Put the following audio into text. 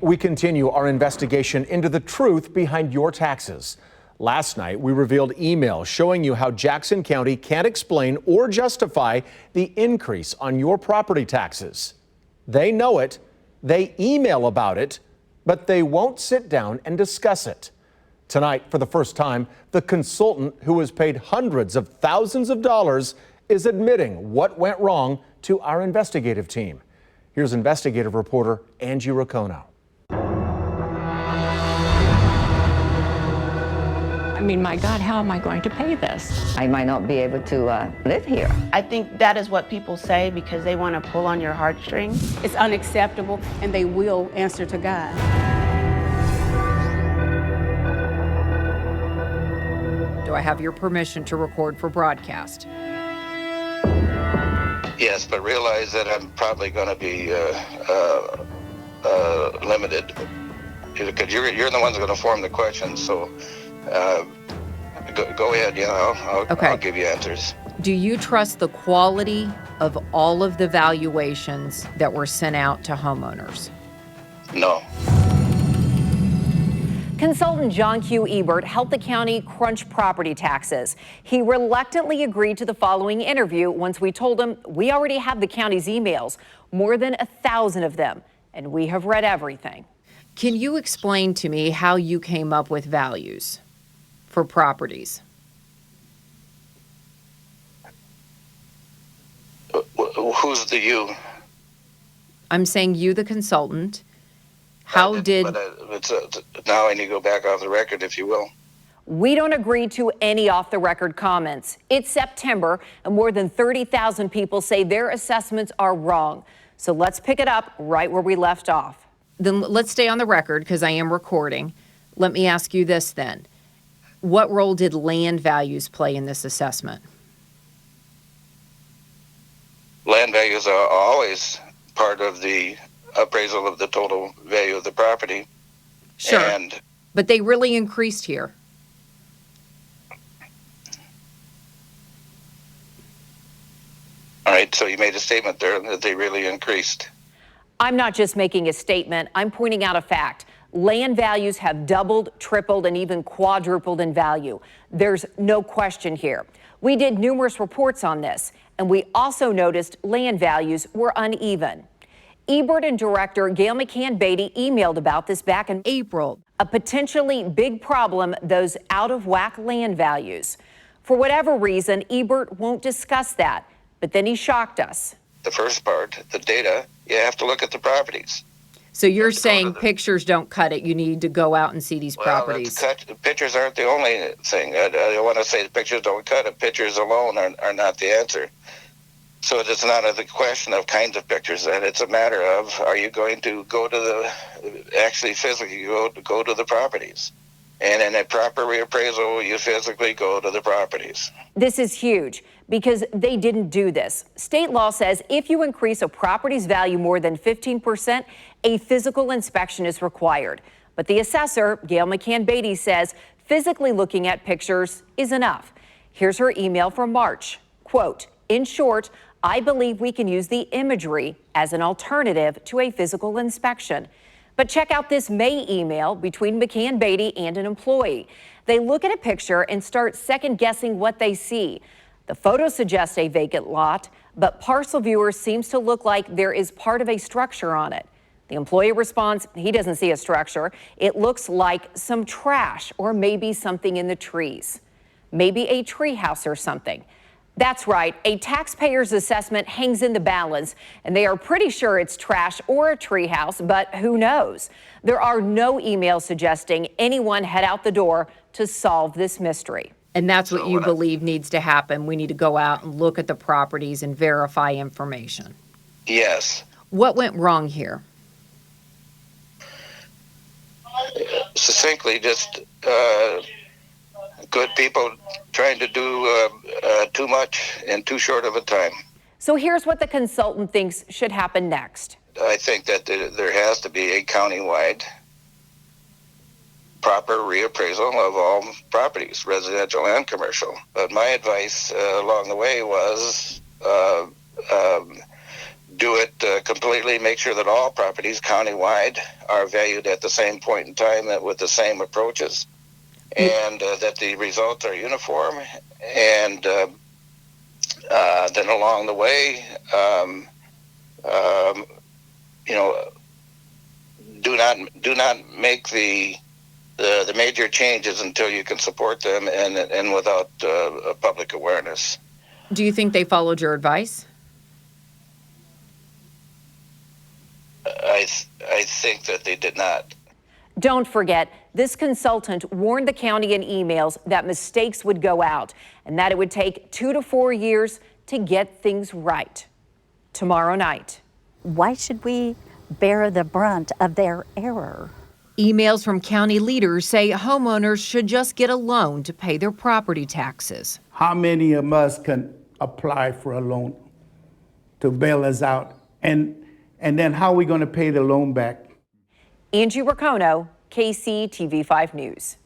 We continue our investigation into the truth behind your taxes. Last night, we revealed emails showing you how Jackson County can't explain or justify the increase on your property taxes. They know it, they email about it, but they won't sit down and discuss it. Tonight, for the first time, the consultant who was paid hundreds of thousands of dollars is admitting what went wrong to our investigative team. Here's investigative reporter Angie Roccono. I mean, my God, how am I going to pay this? I might not be able to live here. I think that is what people say because they want to pull on your heartstrings. It's unacceptable, and they will answer to God. Do I have your permission to record for broadcast? Yes, but realize that I'm probably going to be limited because you're the ones going to form the questions. So go ahead. I'll give you answers. Do you trust the quality of all of the valuations that were sent out to homeowners? No. Consultant John Q. Ebert helped the county crunch property taxes. He reluctantly agreed to the following interview once we told him we already have the county's emails, more than 1,000 of them, and we have read everything. Can you explain to me how you came up with values for properties? Who's the you? I'm saying you, the consultant. Now I need to go back off the record, if you will. We don't agree to any off-the-record comments. It's September, and more than 30,000 people say their assessments are wrong. So let's pick it up right where we left off. Then let's stay on the record because I am recording. Let me ask you this then. What role did land values play in this assessment? Land values are always part of the appraisal of the total value of the property. Sure, but they really increased here. All right, so you made a statement there that they really increased. I'm not just making a statement, I'm pointing out a fact. Land values have doubled, tripled, and even quadrupled in value. There's no question here. We did numerous reports on this, and we also noticed land values were uneven. Ebert and director Gail McCann-Beatty emailed about this back in April. A potentially big problem, those out-of-whack land values. For whatever reason, Ebert won't discuss that, but then he shocked us. The first part, the data, you have to look at the properties. So you're saying pictures don't cut it. You need to go out and see these properties. Pictures aren't the only thing. I don't want to say the pictures don't cut it. Pictures alone are not the answer. So it's not a question of kinds of pictures, and it's a matter of, are you going to go to actually physically go to the properties? And in a proper reappraisal, you physically go to the properties. This is huge because they didn't do this. State law says if you increase a property's value more than 15%, a physical inspection is required. But the assessor, Gail McCann-Beatty, says physically looking at pictures is enough. Here's her email from March. Quote, in short, I believe we can use the imagery as an alternative to a physical inspection. But check out this May email between McCann-Beatty and an employee. They look at a picture and start second-guessing what they see. The photo suggests a vacant lot, but parcel viewer seems to look like there is part of a structure on it. The employee responds, he doesn't see a structure. It looks like some trash or maybe something in the trees. Maybe a tree house or something. That's right, a taxpayer's assessment hangs in the balance, and they are pretty sure it's trash or a treehouse, but who knows? There are no emails suggesting anyone head out the door to solve this mystery. And that's what you believe needs to happen. We need to go out and look at the properties and verify information. Yes. What went wrong here? Succinctly, just good people trying to do too much in too short of a time. So here's what the consultant thinks should happen next. I think that there has to be a countywide proper reappraisal of all properties, residential and commercial. But my advice along the way was do it completely, make sure that all properties countywide are valued at the same point in time with the same approaches, and that the results are uniform, and then along the way, do not make the major changes until you can support them and without public awareness. Do you think they followed your advice? I think that they did not. Don't forget, this consultant warned the county in emails that mistakes would go out and that it would take 2 to 4 years to get things right. Tomorrow night. Why should we bear the brunt of their error? Emails from county leaders say homeowners should just get a loan to pay their property taxes. How many of us can apply for a loan to bail us out? And then how are we going to pay the loan back? Angie Raccono, KC TV5 News.